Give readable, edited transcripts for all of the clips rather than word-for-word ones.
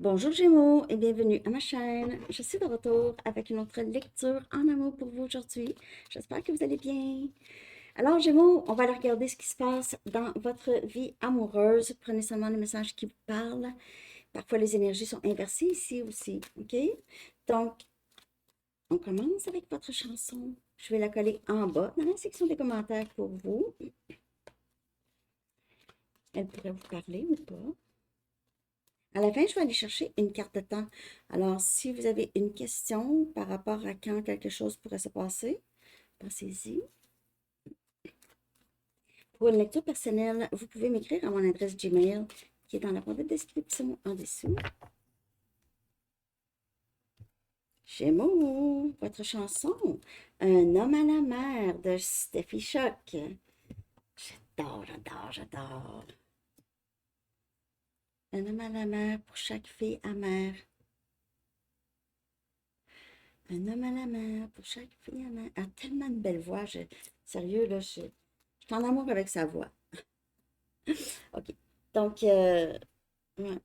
Bonjour Gémeaux et bienvenue à ma chaîne. Je suis de retour avec une autre lecture en amour pour vous aujourd'hui. J'espère que vous allez bien. Alors Gémeaux, on va aller regarder ce qui se passe dans votre vie amoureuse. Prenez seulement les messages qui vous parlent. Parfois les énergies sont inversées ici aussi, ok? Donc, on commence avec votre chanson. Je vais la coller en bas dans la section des commentaires pour vous. Elle pourrait vous parler ou pas. À la fin, je vais aller chercher une carte de temps. Alors, si vous avez une question par rapport à quand quelque chose pourrait se passer, pensez-y. Pour une lecture personnelle, vous pouvez m'écrire à mon adresse Gmail qui est dans la barre de description en dessous. Gémeaux, votre chanson, Un homme à la mer de Steffi Choc. J'adore, j'adore, j'adore. Un homme à la mer pour chaque fille amère. Un homme à la mer pour chaque fille amère. Elle a tellement de belle voix. Sérieux, là, je suis en amour avec sa voix. OK. Donc, ouais,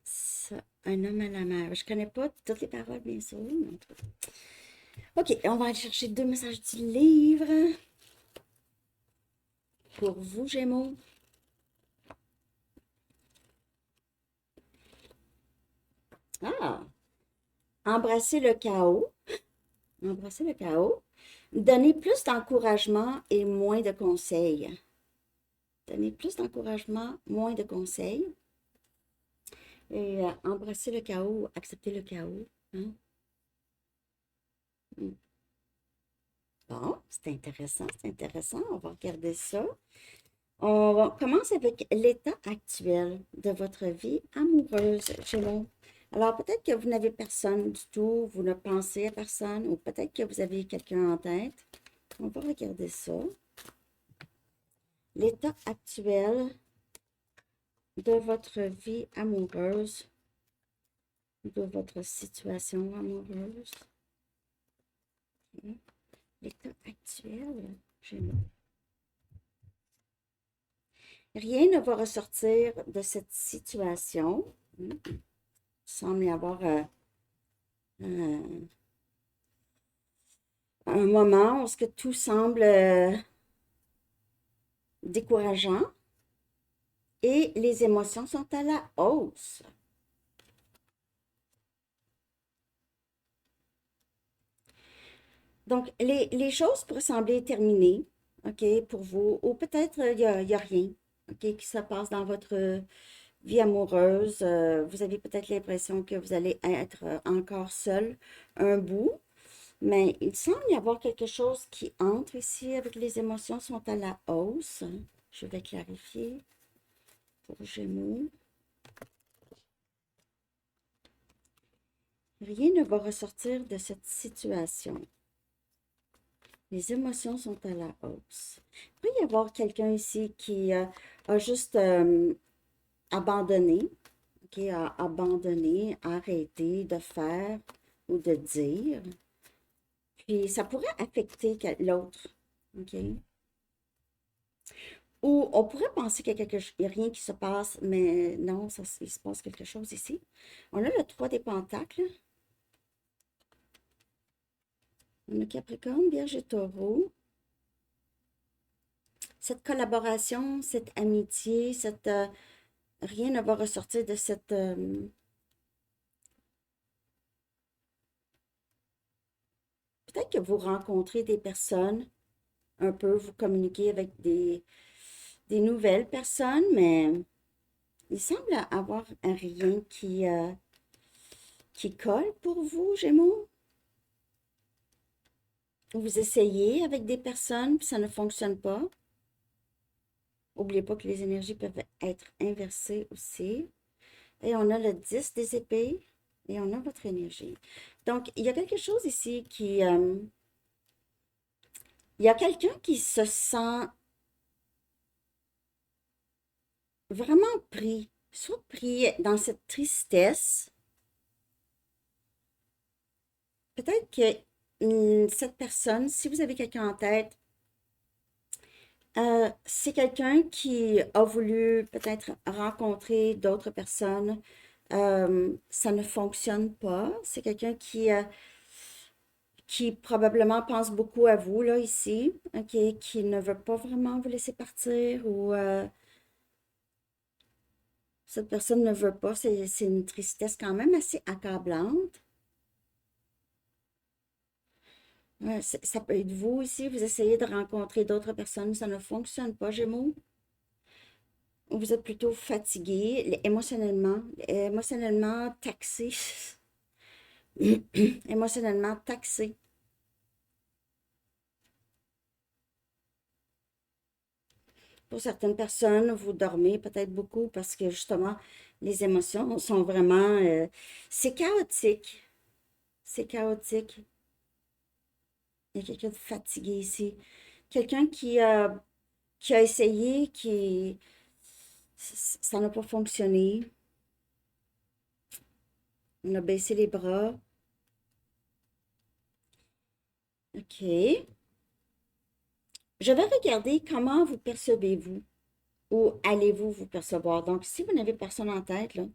ça, un homme à la mer. Je connais pas toutes les paroles, bien sûr, mais en tout cas. OK, on va aller chercher deux messages du livre pour vous, Gémeaux. Ah, embrasser le chaos. Embrasser le chaos. Donner plus d'encouragement et moins de conseils. Donner plus d'encouragement, moins de conseils. Et embrasser le chaos, accepter le chaos. Hein? Mm. Bon, c'est intéressant, c'est intéressant. On va regarder ça. Commence avec l'état actuel de votre vie amoureuse, Gémeaux. Alors, peut-être que vous n'avez personne du tout, vous ne pensez à personne, ou peut-être que vous avez quelqu'un en tête. On va regarder ça. L'état actuel de votre vie amoureuse, de votre situation amoureuse. Ok. L'état actuel, Gémeaux. Rien ne va ressortir de cette situation. Il semble y avoir un moment où ce que tout semble décourageant et les émotions sont à la hausse. Donc, les choses pourraient sembler terminées, OK, pour vous, ou peut-être il y a rien, OK, qui se passe dans votre vie amoureuse. Vous avez peut-être l'impression que vous allez être encore seul un bout, mais il semble y avoir quelque chose qui entre ici avec les émotions sont à la hausse. Je vais clarifier pour Gémeaux. Rien ne va ressortir de cette situation. Les émotions sont à la hausse. Il peut y avoir quelqu'un ici qui a juste abandonné, qui a abandonné, arrêté de faire ou de dire. Puis ça pourrait affecter l'autre. OK? Ou on pourrait penser qu'il n'y a rien qui se passe, mais non, il se passe quelque chose ici. On a le 3 des Pentacles. On a Capricorne, Vierge et Taureau. Cette collaboration, cette amitié, rien ne va ressortir de cette... peut-être que vous rencontrez des personnes, un peu, vous communiquez avec des nouvelles personnes, mais il semble avoir un rien qui colle pour vous, Gémeaux. Vous essayez avec des personnes, puis ça ne fonctionne pas. N'oubliez pas que les énergies peuvent être inversées aussi. Et on a le 10 des épées et on a votre énergie. Donc, il y a quelque chose ici qui... il y a quelqu'un qui se sent vraiment pris, soit pris dans cette tristesse. Peut-être que cette personne, si vous avez quelqu'un en tête, c'est quelqu'un qui a voulu peut-être rencontrer d'autres personnes, Ça ne fonctionne pas. C'est quelqu'un qui probablement pense beaucoup à vous, là, ici, ok, qui ne veut pas vraiment vous laisser partir ou cette personne ne veut pas. C'est une tristesse quand même assez accablante. Ouais, ça peut être vous ici, vous essayez de rencontrer d'autres personnes, ça ne fonctionne pas, Gémeaux. Vous êtes plutôt fatigué émotionnellement taxé, émotionnellement taxé. Pour certaines personnes, vous dormez peut-être beaucoup parce que justement, les émotions sont vraiment... c'est chaotique. C'est chaotique. Il y a quelqu'un de fatigué ici. Quelqu'un qui a essayé, qui... Ça n'a pas fonctionné. On a baissé les bras. OK. Je vais regarder comment vous percevez-vous ou allez-vous vous percevoir. Donc, si vous n'avez personne en tête, là,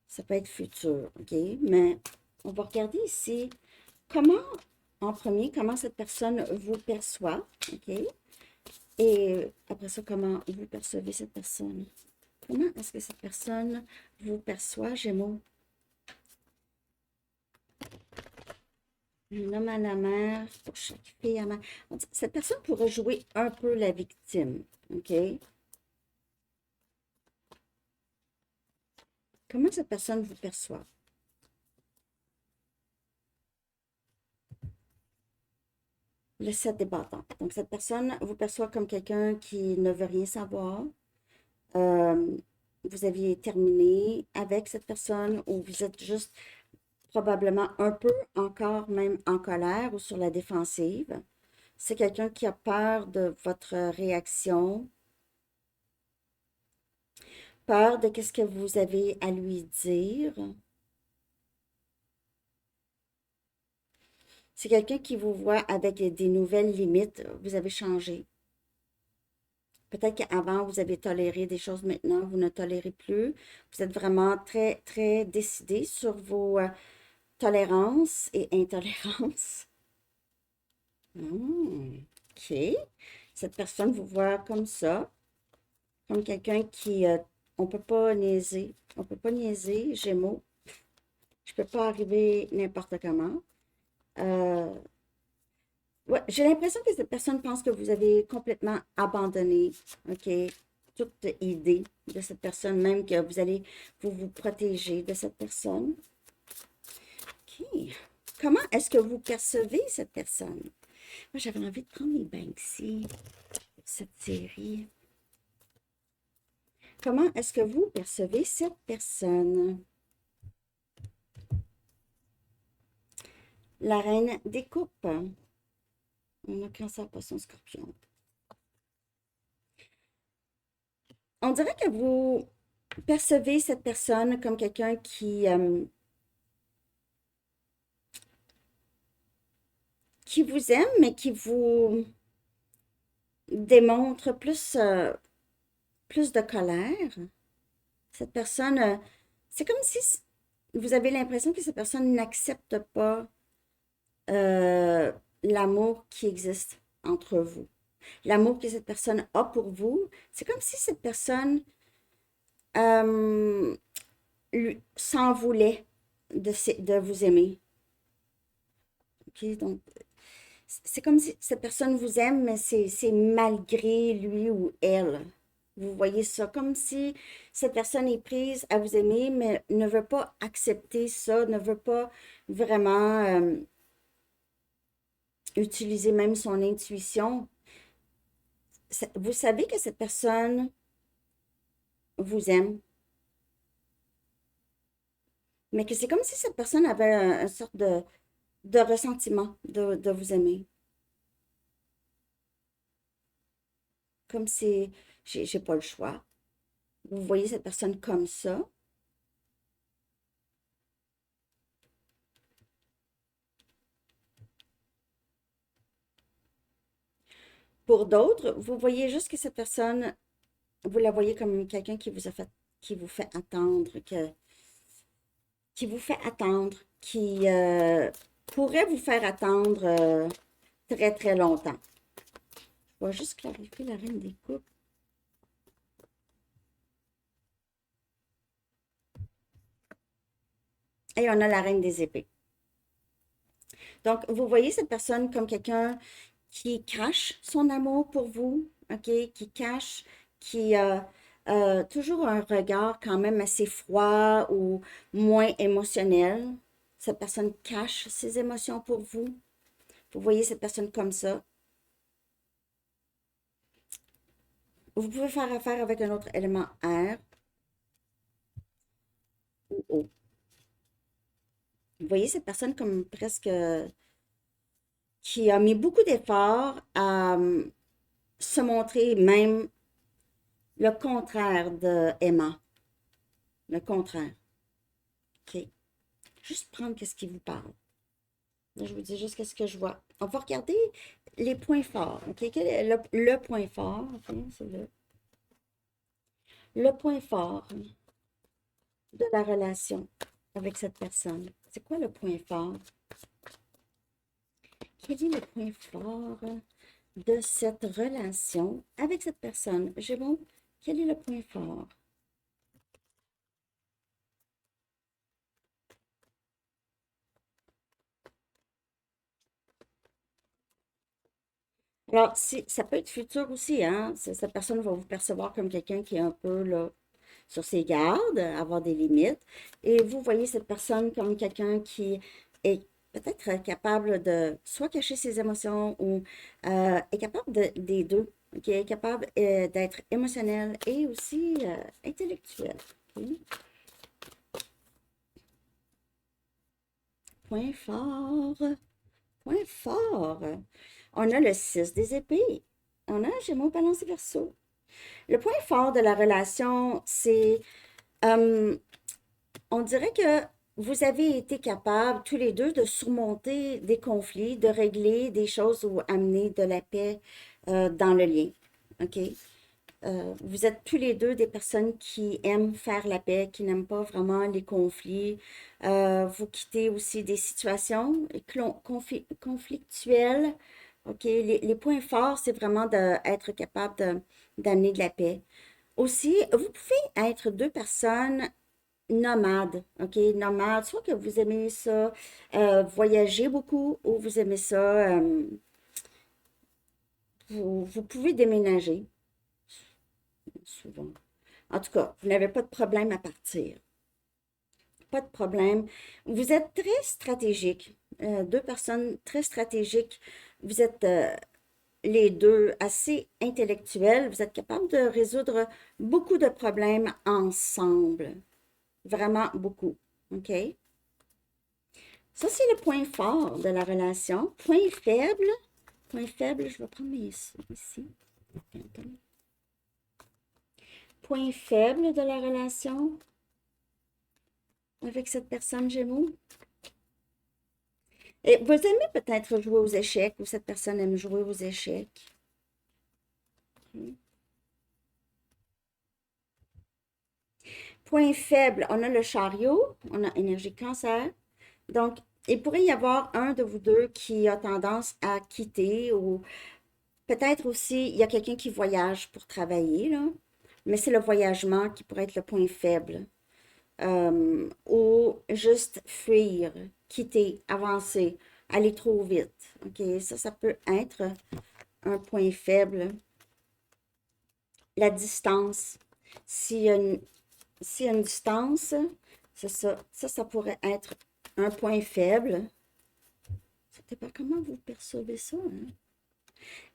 ça peut être futur, OK? Mais on va regarder ici comment, en premier, comment cette personne vous perçoit, OK? Et après ça, comment vous percevez cette personne. Comment est-ce que cette personne vous perçoit, Gémeaux? Un homme à la mer, pour chaque fille à la mer. Cette personne pourrait jouer un peu la victime, OK? Comment cette personne vous perçoit? Le 7 des bâtons. Donc, cette personne vous perçoit comme quelqu'un qui ne veut rien savoir. Euh, vous aviez terminé avec cette personne ou vous êtes juste probablement un peu encore même en colère ou sur la défensive. C'est quelqu'un qui a peur de votre réaction, peur de ce que vous avez à lui dire. C'est quelqu'un qui vous voit avec des nouvelles limites. Vous avez changé. Peut-être qu'avant, vous avez toléré des choses, maintenant, vous ne tolérez plus. Vous êtes vraiment très, très décidé sur vos tolérances et intolérances. OK. Cette personne vous voit comme ça, comme quelqu'un qui... on peut pas niaiser. On peut pas niaiser, Gémeaux. Je peux pas arriver n'importe comment. Euh, Ouais, j'ai l'impression que cette personne pense que vous avez complètement abandonné, OK, toute idée de cette personne, même que vous allez vous protéger de cette personne. OK. Comment est-ce que vous percevez cette personne? Moi, j'avais envie de prendre les Banksy pour cette série. Comment est-ce que vous percevez cette personne? La reine des coupes. On a cancer, poisson, scorpion. On dirait que vous percevez cette personne comme quelqu'un qui vous aime, mais qui vous démontre plus de colère. Cette personne, c'est comme si vous avez l'impression que cette personne n'accepte pas euh, l'amour qui existe entre vous. L'amour que cette personne a pour vous, c'est comme si cette personne euh, s'en voulait de vous aimer. OK? Donc, c'est comme si cette personne vous aime, mais c'est malgré lui ou elle. Vous voyez ça comme si cette personne est prise à vous aimer, mais ne veut pas accepter ça, ne veut pas vraiment utiliser même son intuition. Vous savez que cette personne vous aime, mais que c'est comme si cette personne avait une sorte de ressentiment de vous aimer. Comme si j'ai pas le choix. Vous voyez cette personne comme ça. Pour d'autres, vous voyez juste que cette personne, vous la voyez comme quelqu'un qui vous a fait qui vous fait attendre, qui vous fait attendre, qui pourrait vous faire attendre très très longtemps. Je vais juste clarifier la reine des coupes. Et on a la reine des épées. Donc, vous voyez cette personne comme quelqu'un qui cache son amour pour vous, OK? Qui cache, qui a toujours un regard quand même assez froid ou moins émotionnel. Cette personne cache ses émotions pour vous. Vous voyez cette personne comme ça. Vous pouvez faire affaire avec un autre élément air ou eau. Vous voyez cette personne comme presque qui a mis beaucoup d'efforts à se montrer même le contraire de Emma. Le contraire. OK. Juste prendre qu'est-ce qui vous parle. Là, je vous dis juste qu'est-ce que je vois. On va regarder les points forts. OK? Quel est le point fort? OK? C'est le point fort de la relation avec cette personne. C'est quoi le point fort? Quel est le point fort de cette relation avec cette personne? Gémeaux, quel est le point fort? Alors, ça peut être futur aussi, hein? Cette personne va vous percevoir comme quelqu'un qui est un peu là, sur ses gardes, avoir des limites. Et vous voyez cette personne comme quelqu'un qui est peut-être capable de soit cacher ses émotions ou est capable des deux, qui est capable d'être émotionnel et aussi intellectuel. Ok? Point fort, point fort. On a le 6 des épées. On a Gémeaux, Balance et Verseau. Le point fort de la relation, c'est euh, on dirait que vous avez été capables tous les deux de surmonter des conflits, de régler des choses ou amener de la paix dans le lien. OK? Vous êtes tous les deux des personnes qui aiment faire la paix, qui n'aiment pas vraiment les conflits. Vous quittez aussi des situations conflictuelles. OK? Les points forts, c'est vraiment d'être capable d'amener de la paix. Aussi, vous pouvez être deux personnes nomade, OK? Nomade, soit que vous aimez ça voyager beaucoup ou vous aimez ça, vous pouvez déménager souvent. En tout cas, vous n'avez pas de problème à partir. Pas de problème. Vous êtes très stratégique. Deux personnes très stratégiques. Vous êtes les deux assez intellectuels. Vous êtes capable de résoudre beaucoup de problèmes ensemble. Vraiment beaucoup. OK? Ça, c'est le point fort de la relation. Point faible, je vais prendre mes ici. Point faible de la relation avec cette personne Gémeaux. Et vous aimez peut-être jouer aux échecs ou cette personne aime jouer aux échecs. Point faible, on a le chariot, on a énergie cancer. Donc, il pourrait y avoir un de vous deux qui a tendance à quitter ou peut-être aussi, il y a quelqu'un qui voyage pour travailler, là. Mais c'est le voyagement qui pourrait être le point faible. Ou juste fuir, quitter, avancer, aller trop vite. OK, ça peut être un point faible. La distance. S'il y a une, s'il y a une distance, c'est ça. Ça pourrait être un point faible. Ça dépend comment vous percevez ça, hein?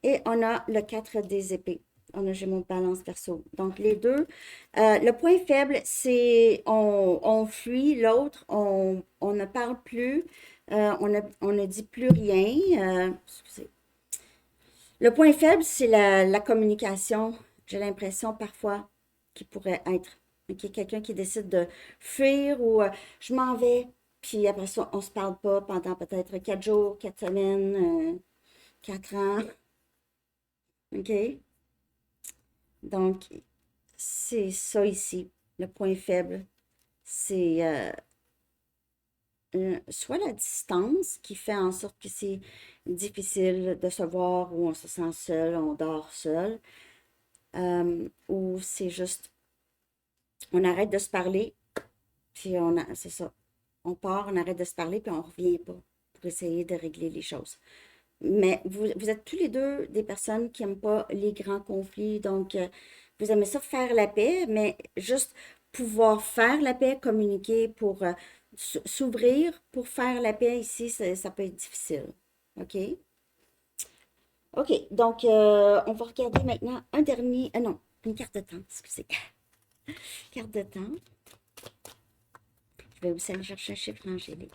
Et on a le 4 des épées. On a Gémeaux, Balance, Verseau. Donc, les deux. Le point faible, c'est on fuit l'autre, on ne parle plus, on ne dit plus rien. Excusez. Le point faible, c'est la communication. J'ai l'impression parfois qu'il pourrait être quelqu'un qui décide de fuir ou je m'en vais, puis après ça, on ne se parle pas pendant peut-être 4 jours, 4 semaines, 4 ans. OK? Donc, c'est ça ici. le point faible, c'est soit la distance qui fait en sorte que c'est difficile de se voir ou on se sent seul, on dort seul, ou c'est juste, on arrête de se parler, puis c'est ça, on part, on arrête de se parler, puis on revient pas pour essayer de régler les choses. Mais vous êtes tous les deux des personnes qui n'aiment pas les grands conflits, donc vous aimez ça faire la paix, mais juste pouvoir faire la paix, communiquer pour s'ouvrir pour faire la paix ici, ça peut être difficile. OK? OK, donc on va regarder maintenant un dernier, non, une carte de temps, excusez. Carte de temps. Je vais aussi aller chercher un chiffre angélique.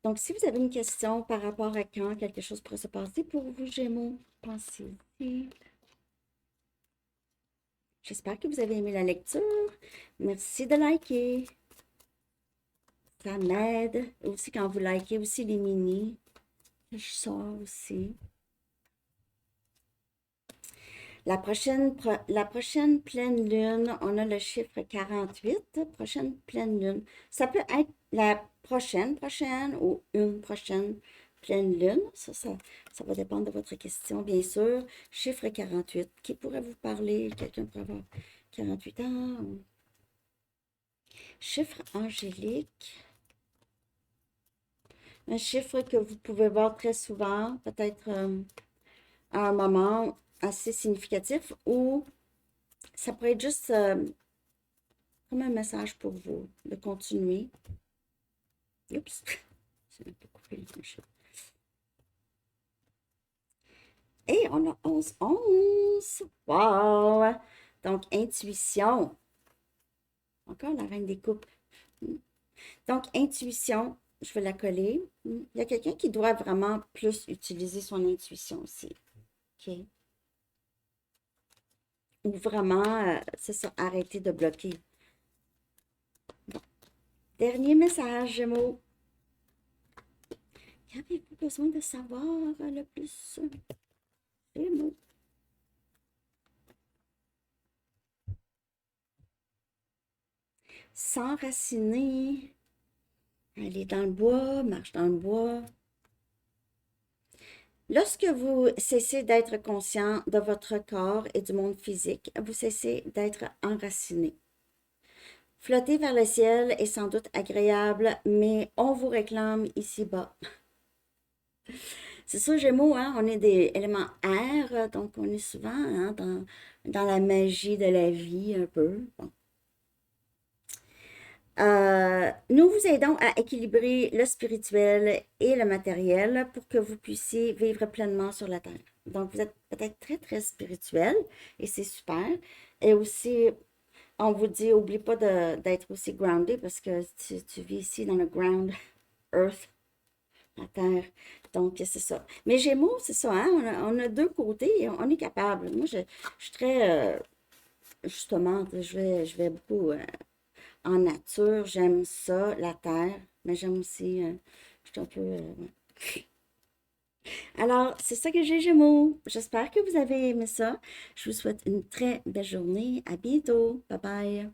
Donc, si vous avez une question par rapport à quand quelque chose pourrait se passer pour vous, Gémeaux, pensez-y. J'espère que vous avez aimé la lecture. Merci de liker. Ça m'aide. Aussi, quand vous likez aussi les mini, je sors aussi. La prochaine pleine lune, on a le chiffre 48, prochaine pleine lune. Ça peut être la prochaine ou une prochaine pleine lune. Ça va dépendre de votre question, bien sûr. Chiffre 48, qui pourrait vous parler? Quelqu'un pourrait avoir 48 ans? Chiffre angélique. Un chiffre que vous pouvez voir très souvent, peut-être à un moment assez significatif, ou ça pourrait être juste comme un message pour vous de continuer. Oups, c'est un peu coupé le chiffre. Et on a 11. Wow! Donc, intuition. Encore la reine des coupes. Donc, intuition, je vais la coller. Il y a quelqu'un qui doit vraiment plus utiliser son intuition aussi. OK? Ou vraiment, c'est ça, arrêter de bloquer. Bon. Dernier message, Gémeaux. Qu'avez-vous besoin de savoir le plus? Gémeaux. S'enraciner. Aller dans le bois, marche dans le bois. Lorsque vous cessez d'être conscient de votre corps et du monde physique, vous cessez d'être enraciné. Flotter vers le ciel est sans doute agréable, mais on vous réclame ici-bas. C'est ça, Gémeaux, hein? On est des éléments air, donc on est souvent hein, dans la magie de la vie un peu. Bon. Nous vous aidons à équilibrer le spirituel et le matériel pour que vous puissiez vivre pleinement sur la Terre. Donc, vous êtes peut-être très, très spirituel et c'est super. Et aussi, on vous dit, n'oublie pas d'être aussi grounded parce que tu vis ici dans le ground earth, la Terre. Donc, c'est ça. Mais Gémeaux, c'est ça, hein? On a deux côtés et on est capable. Moi, je suis très, justement, je vais beaucoup en nature, j'aime ça, la terre, mais j'aime aussi, je suis un peu... ouais. Alors, c'est ça que j'ai, Gémeaux. J'espère que vous avez aimé ça. Je vous souhaite une très belle journée. À bientôt. Bye bye.